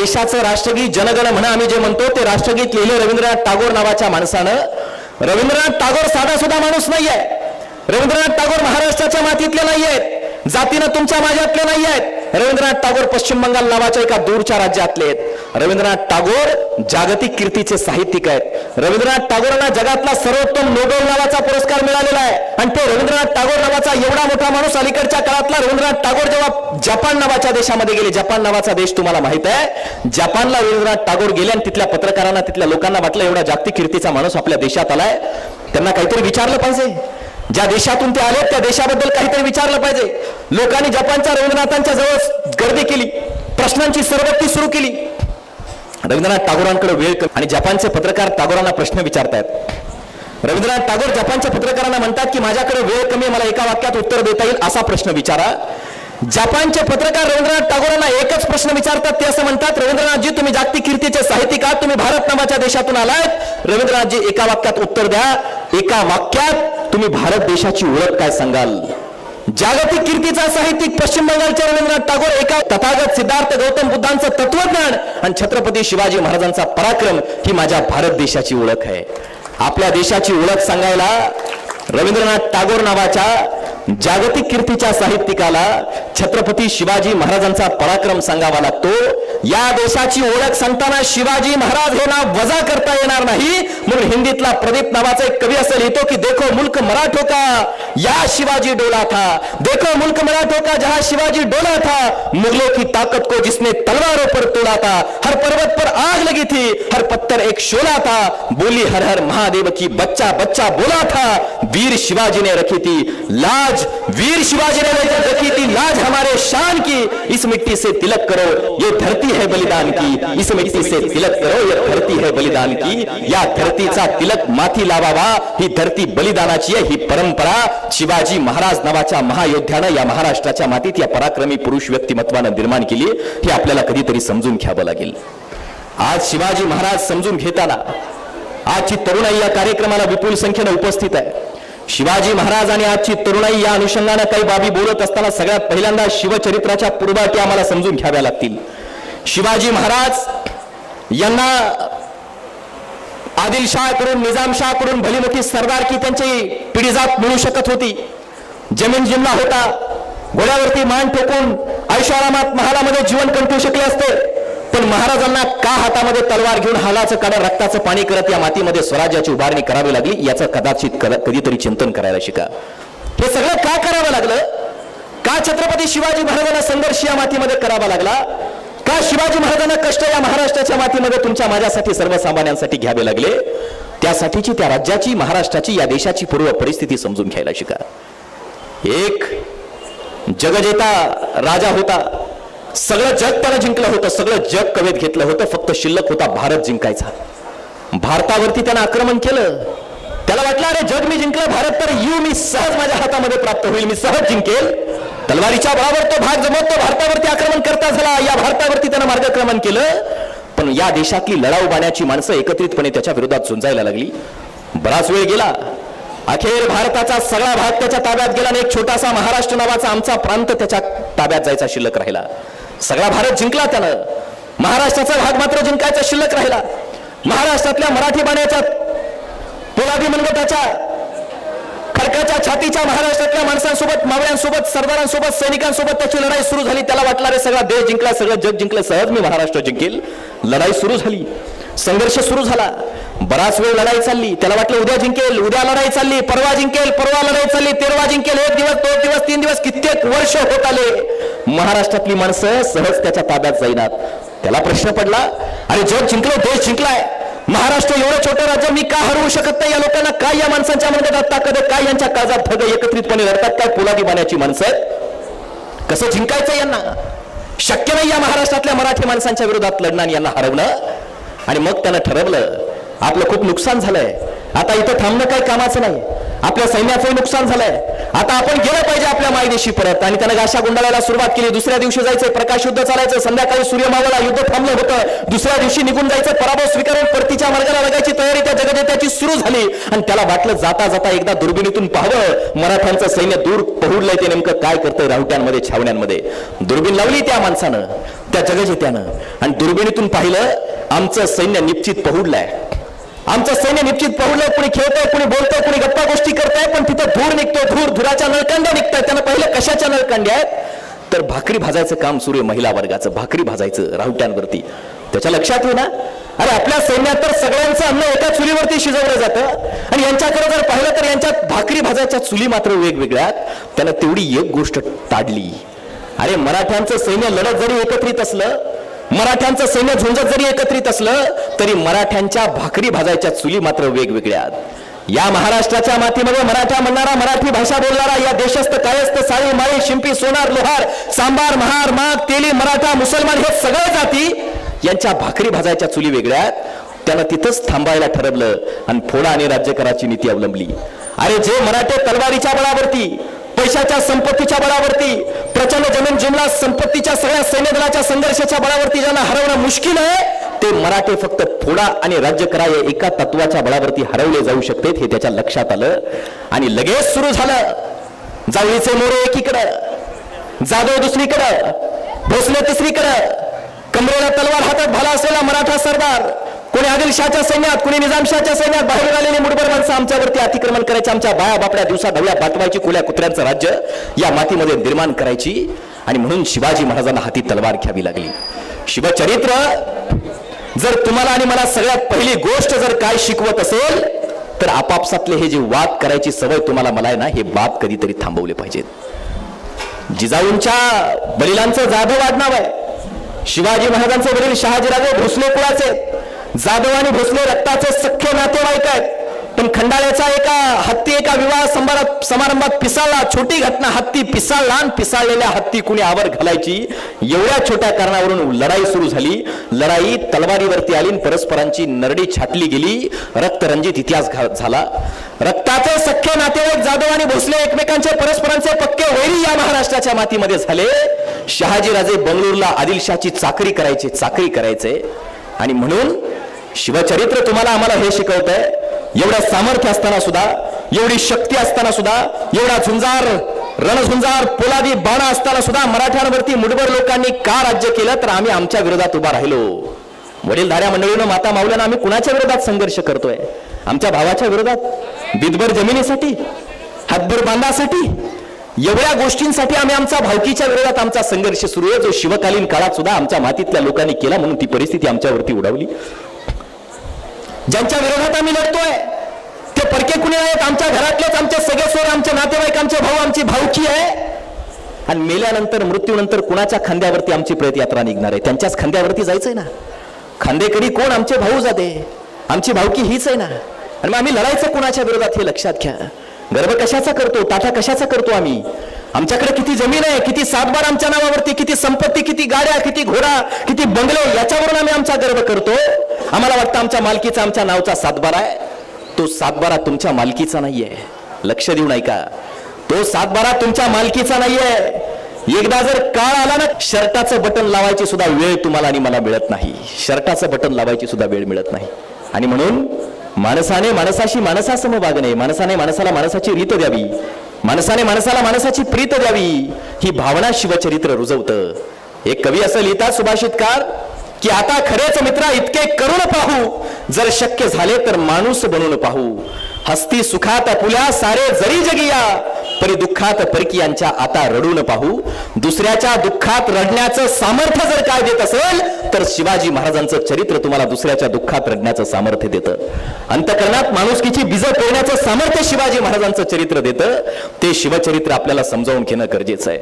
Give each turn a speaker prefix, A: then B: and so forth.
A: देशाचं राष्ट्रगीत जनगण म्हण आम्ही जे म्हणतो ते राष्ट्रगीत लिहिले रवींद्रनाथ टागोर नावाच्या माणसानं. रवींद्रनाथ टागोर साधा सुद्धा माणूस नाहीये. रवींद्रनाथ टागोर महाराष्ट्राच्या मातीतले नाही आहेत, जातीनं तुमच्या माझ्यातले नाही आहेत. रवींद्रनाथ टागोर पश्चिम बंगाल नावाच्या एका दूरच्या राज्यातले आहेत. रवींद्रनाथ टागोर जागतिक कीर्तीचे साहित्यिक आहेत. रवींद्रनाथ टागोरांना जगातला सर्वोत्तम नोबेल नावाचा पुरस्कार मिळालेला आहे. आणि ते रवींद्रनाथ टागोर नावाचा एवढा मोठा माणूस अलीकडच्या काळातला रवींद्रनाथ टागोर जेव्हा जपान नावाच्या देशामध्ये गेले, जपान नावाचा देश तुम्हाला माहित आहे, जपानला रवींद्रनाथ टागोर गेले आणि तिथल्या पत्रकारांना तिथल्या लोकांना वाटलं एवढा जागतिक कीर्तीचा माणूस आपल्या देशात आलाय, त्यांना काहीतरी विचारलं पाहिजे. ज्या देशातून ते आले त्या देशाबद्दल काहीतरी विचारलं पाहिजे. लोकांनी जपानच्या रवींद्रनाथांच्या जवळ गर्दी केली, प्रश्नांची सरबत्ती सुरू केली. रवींद्रनाथ टागोरांकडे वेळ कमी आणि जपानचे पत्रकार टागोरांना प्रश्न विचारतात. रवींद्रनाथ टागोर जपानच्या पत्रकारांना म्हणतात की माझ्याकडे वेळ कमी, मला एका वाक्यात उत्तर देता येईल असा प्रश्न विचारा. जपानचे पत्रकार रवींद्रनाथ टागोरांना एकच प्रश्न विचारतात. ते असं म्हणतात, रवींद्रनाथजी तुम्ही जागतिक कीर्तीचे साहित्यिक आहात, तुम्ही भारत नावाच्या देशातून आलात. रवींद्रनाथजी एका वाक्यात उत्तर द्या, एका वाक्यात तुम्ही भारत देशाची ओळख काय सांगाल? जागतिक कीर्तीचा साहित्यिक पश्चिम बंगालचे रवींद्रनाथ टागोर एका तथागत सिद्धार्थ गौतम बुद्धांचं तत्वज्ञान आणि छत्रपती शिवाजी महाराजांचा पराक्रम ही माझ्या भारत देशाची ओळख आहे. आपल्या देशाची ओळख सांगायला रवींद्रनाथ टागोर नावाच्या जागतिक कीर्तीच्या साहित्यिकाला छत्रपती शिवाजी महाराजांचा पराक्रम सांगावा लागतो. या देशाची ओळख सांगताना शिवाजी महाराज हे नाव वजा करता येणार नाही. म्हणून हिंदीतला प्रदीप नावाचा एक कवी असं लिहितो की देखो मुल्क मराठो का या शिवाजी डोला था, देखो मुल्क मराठो का जहां शिवाजी डोला था, मुगलों की ताकत को जिसने तलवारों पर तोड़ा था, हर पर्वत पर आग लगी थी, हर पत्थर एक शोला था, बोली हर हर महादेव की बच्चा बच्चा बोला था, वीर शिवाजी ने रखी थी लाज, वीर शिवाजी ने रखी थी लाज हमारे शान की, इस मिट्टी से तिलक करो ये धरती है बलिदान की, इस मिट्टी से तिलक करो ये धरती है बलिदान की. या धरतीचा तिलक माथी लावावा, ही धरती बलिदानाची आहे. ही परंपरा शिवाजी महाराज नावाच्या महायोद्ध्यानं या महाराष्ट्राच्या मातीत या पराक्रमी पुरुष व्यक्तिमत्वानं निर्माण केली. हे आपल्याला कधीतरी समजून घ्यावं लागेल. आज शिवाजी महाराज समजून घेताना आजची तरुणाई या कार्यक्रमाला विपुल संख्येने उपस्थित आहे. शिवाजी महाराज आणि आजची तरुणाई या अनुषंगाने काही बाबी बोलत असताना सगळ्यात पहिल्यांदा शिवचरित्राच्या पूर्वाटी आम्हाला समजून घ्याव्या लागतील. शिवाजी महाराज यांना आदिलशाहकडून निजामशाहकडून भली मोठी सरदारकी त्यांची पिढीजात मिळू शकत होती. जमीन जिल्हा होता, घोड्यावरती मान ठोकून ऐशोआरामात महालामध्ये जीवन कंठू शकले असते. पण महाराजांना का हातामध्ये तलवार घेऊन हालाचं काढा रक्ताचं पाणी करत या मातीमध्ये स्वराज्याची उभारणी करावी लागली, याचं कदाचित कधीतरी चिंतन करायला शिका. हे सगळं का करावं लागलं? का छत्रपती शिवाजी महाराजांना संघर्ष या मातीमध्ये करावा लागला? का शिवाजी महाराजांना कष्ट या महाराष्ट्राच्या मातीमध्ये तुमच्या माझ्यासाठी सर्वसामान्यांसाठी घ्यावे लागले? त्यासाठीची त्या राज्याची, महाराष्ट्राची, या देशाची पूर्व परिस्थिती समजून घ्यायला शिका. एक जगजेता राजा होता, सगळं जग त्यानं जिंकलं होतं, सगळं जग कवेत घेतलं होतं, फक्त शिल्लक होता भारत जिंकायचा. भारतावरती त्यानं आक्रमण केलं. त्याला वाटलं अरे जग मी जिंकलं, भारत तर मी सहज माझ्या हातामध्ये प्राप्त होईल, मी सहज जिंकेल. तलवारीच्या बळावर तो भाग जमवतो, भारतावरती आक्रमण करता झाला. या भारतावरती त्यानं मार्गक्रमण केलं. पण या देशातली लढाऊ बाण्याची माणसं एकत्रितपणे त्याच्या विरोधात झुंजायला लागली. बराच वेळ गेला, अखेर भारताचा सगळा भाग त्याच्या ताब्यात गेला आणि एक छोटासा महाराष्ट्र नावाचा आमचा प्रांत त्याच्या ताब्यात जायचा शिल्लक राहिला. सगळा भारत जिंकला त्यानं, महाराष्ट्राचा भाग मात्र जिंकायचा शिल्लक राहिला. महाराष्ट्रातल्या मराठी बाण्याच्या पोलादी मनगटाच्या खडकाच्या छातीच्या महाराष्ट्रातल्या माणसांसोबत, मावळ्यांसोबत, सरदारांसोबत, सैनिकांसोबत त्याची लढाई सुरू झाली. त्याला वाटलं रे सगळा देश जिंकला, सगळं जग जिंकलं, सहज मी महाराष्ट्र जिंकेल. लढाई सुरू झाली, संघर्ष सुरू झाला. बराच वेळ लढाई चालली. त्याला वाटलं उद्या जिंकेल, उद्या लढाई चालली, परवा जिंकेल, परवा लढाई चालली, तेरवा जिंकेल. एक दिवस, दोन दिवस, 3 दिवस, कित्येक वर्ष होत आले. महाराष्ट्रातली माणसं सहज त्याच्या ताब्यात जाईनात. त्याला प्रश्न पडला, अरे जग जिंकलं, देश जिंकलाय, महाराष्ट्र एवढं छोटं राज्य मी का हरवू शकत नाही? या लोकांना काय, या माणसांच्या मनगटात ताकद आहे, काय यांच्या काळजात धग एकत्रितपणे लढतात, काय पोलादी बाण्याची माणसं, कसं जिंकायचं यांना? शक्य नाही या महाराष्ट्रातल्या मराठी माणसांच्या विरोधात लढणं आणि यांना हरवणं. आणि मग त्यानं ठरवलं आपलं खूप नुकसान झालंय, आता इथं थांबणं काही कामाचं नाही, आपल्या सैन्याचं नुकसान झालंय, आता आपण गेलं पाहिजे आपल्या मायदेशी परत. आणि त्यानं गाशा गुंडाळायला सुरुवात केली. दुसऱ्या दिवशी जायचं, प्रकाश युद्ध चालायचं, संध्याकाळी सूर्य मावळला, युद्ध थांबलं होतं. दुसऱ्या दिवशी निघून जायचं, पराभव स्वीकारून परतीच्या मार्गाला लागायची तयारी त्या जगदेत्याची सुरू झाली. आणि त्याला वाटलं जाता जाता एकदा दुर्बिणीतून पाहावं मराठ्यांचं सैन्य दूर पहुडलंय, ते नेमकं काय करतंय राहुट्यांमध्ये, छावण्यांमध्ये. दुर्बीण लावली त्या माणसानं. त्या जगजेत्यानं, आणि दुर्बिणीतून पाहिलं आमचं सैन्य निश्चित पहुडलंय, आमचं सैन्य निश्चित पहुडलंय. कुणी खेळतंय, कुणी बोलतंय, कुणी गप्पा गोष्टी करताय, पण तिथं धूर निघतो, धुराच्या नळकांड्या निघतायत. त्यानं पाहिलं कशाच्या नळकांड्या आहेत, तर भाकरी भाजायचं काम सुरू आहे महिला वर्गाचं, भाकरी भाजायचं राहुट्यांवरती. त्याच्या लक्षात येईल ना, अरे आपल्या सैन्यात तर सगळ्यांचं अन्न एका चुलीवरती शिजवलं जातं, आणि यांच्याकडे जर पाहिलं तर यांच्यात भाकरी भाजायच्या चुली मात्र वेगवेगळ्या. त्यानं तेवढी एक गोष्ट टाळली. अरे मराठ्यांचं सैन्य लढत जरी एकत्रित असलं, मराठ्यांचं सैन्य झुंजत जरी एकत्रित असलं, तरी मराठ्यांच्या भाकरी भाजायच्या चुली मात्र वेगवेगळ्या. या महाराष्ट्राच्या मातीमध्ये मराठा म्हणणारा, मराठी भाषा बोलणारा, या देशस्थ कायस्थ साळी माळी शिंपी सोनार लोहार सांबार महार माग तेली मराठा मुसलमान हे सगळे जाती यांच्या भाकरी भाजायच्या चुली वेगळ्या. त्यानं तिथंच थांबायला ठरवलं आणि फोडा आणि राज्यकराची नीती अवलंबली. अरे जे मराठे तलवारीच्या बळावरती, पैशाच्या संपत्तीच्या बळावरती, प्रचंड जमीन जुमला संपत्तीच्या सगळ्या सैन्यदलाच्या संघर्षाच्या बळावरती ज्यांना हरवणं मुश्किल आहे, ते मराठे फक्त फोडा आणि राज्य करा या एका तत्वाच्या बळावरती हरवले जाऊ शकते, हे त्याच्या लक्षात आलं. आणि लगेच सुरू झालं. जावळीचे मोरे एकीकडं, जाधव दुसरीकडं, भोसले तिसरीकडं, कमरेला तलवार हातात भाला असलेला मराठा सरदार, कोणी आदिलशाहच्या सैन्यात, कोणी निजामशाहच्या सैन्यात, बाहेर आलेली मुठभर माणसं आमच्यावरती अतिक्रमण करायची, आमच्या बाया बापड्या दिवसा ढवळ्या पाठवायची, कुल्या कुत्र्यांचं राज्य या मातीमध्ये निर्माण करायची. आणि म्हणून शिवाजी महाराजांना हाती तलवार घ्यावी लागली. शिवचरित्र जर तुम्हाला आणि मला सगळ्यात पहिली गोष्ट जर काय शिकवत असेल, तर आपापसातले हे जे वाद करायची सवय तुम्हाला मला आहे ना, हे वाद कधीतरी थांबवले पाहिजेत. जिजाऊंच्या वडिलांचं जाधव आडनाव आहे. शिवाजी महाराजांचे वडील शहाजीराजे भोसले कुळाचे. जाधव आणि भोसले रक्ताचे सख्खे नातेवाईक आहेत. पण खंडाळ्याचा एका हत्ती एका विवाह समारंभात पिसाळला. छोटी घटना, हत्ती पिसाळला आणि पिसाळलेल्या हत्ती कुणी आवर घालायची, एवढ्या छोट्या कारणावरून लढाई सुरू झाली. लढाई तलवारीवरती आली, परस्परांची नरडी छाटली गेली, रक्तरंजित इतिहास झाला. रक्ताचे सख्खे नातेवाईक जाधव आणि भोसले एकमेकांचे परस्परांचे पक्के वैरी या महाराष्ट्राच्या मातीमध्ये झाले. शहाजीराजे बंगळूरला आदिलशाहची चाकरी करायचे. आणि म्हणून शिवचरित्र तुम्हाला आम्हाला हे शिकवतंय, एवढं सामर्थ्य असताना सुद्धा, एवढी शक्ती असताना सुद्धा, एवढा झुंजार रणझुंजार पोलादी बाणा असताना सुद्धा मराठ्यांवरती मुठभर लोकांनी का राज्य केलं, तर आम्ही आमच्या विरोधात उभा राहिलो. वडीलधाऱ्या मंडळीनं, माता माऊल्यानं आम्ही कुणाच्या विरोधात संघर्ष करतोय? आमच्या भावाच्या विरोधात, बिदभर जमिनीसाठी, हातभर बांधासाठी, एवढ्या गोष्टींसाठी आम्ही आमच्या भावकीच्या विरोधात आमचा संघर्ष सुरू आहे, जो शिवकालीन काळात सुद्धा आमच्या मातीतल्या लोकांनी केला. म्हणून ती परिस्थिती आमच्यावरती उडवली. ज्यांच्या विरोधात आम्ही लढतोय ते परके कुणी आहेत? आमच्या घरातलेच, आमचे सगळे सोर, आमचे नातेवाईक, आमचे भाऊ, आमची भावकी आहे. आणि मेल्यानंतर, मृत्यूनंतर कुणाच्या खांद्यावरती आमची प्रेतयात्रा निघणार आहे? त्यांच्याच खांद्यावरती जायचंय ना. खांदेकरी कोण? आमचे भाऊ जाते, आमची भावकी हीच आहे ना. आणि मग आम्ही लढायचं कुणाच्या विरोधात हे लक्षात घ्या. गर्व कशाचा करतो, टाटा कशाचा करतो आम्ही? आमच्याकडे किती जमीन आहे, किती सातबार आमच्या नावावरती, किती संपत्ती, किती गाड्या, किती घोडा, किती बंगले, याच्यावरून आम्ही आमचा गर्व करतो. आम्हाला वाटतं आमच्या मालकीचा, आमच्या नावचा सातबारा आहे. तो सातबारा तुमच्या मालकीचा नाहीये. लक्ष देऊन ऐका, तो सातबारा तुमच्या मालकीचा नाहीये. एकदा जर काळ आला ना, शर्टाचं बटन लावायची सुद्धा वेळ तुम्हाला आणि मला मिळत नाही. शर्टाचं बटन लावायची सुद्धा वेळ मिळत नाही. आणि म्हणून माणसाने माणसाशी माणसासम वागणे, माणसाने माणसाला माणसाची रीत द्यावी, माणसाने माणसाला माणसाची प्रीत द्यावी, ही भावना शिवचरित्र रुजवतं. एक कवी असं लिहितात, सुभाषितकार, की आता खरेच मित्रा इतके करून पाहू, जर शक्य झाले तर माणूस बनून पाहू. हस्ती सुखात आपुल्या सारे जरी जगिया, परी दुःखात परकीयांच्या आता रडून पाहू. दुसऱ्याच्या दुःखात रडण्याचं सामर्थ्य जर काय देत असेल, तर शिवाजी महाराजांचं चरित्र तुम्हाला दुसऱ्याच्या दुःखात रडण्याचं सामर्थ्य देतं. अंतःकरणात माणुसकीची बीजं पेरण्याचं सामर्थ्य शिवाजी महाराजांचं चरित्र देतं. ते शिवचरित्र आपल्याला समजावून घेणं गरजेचं आहे.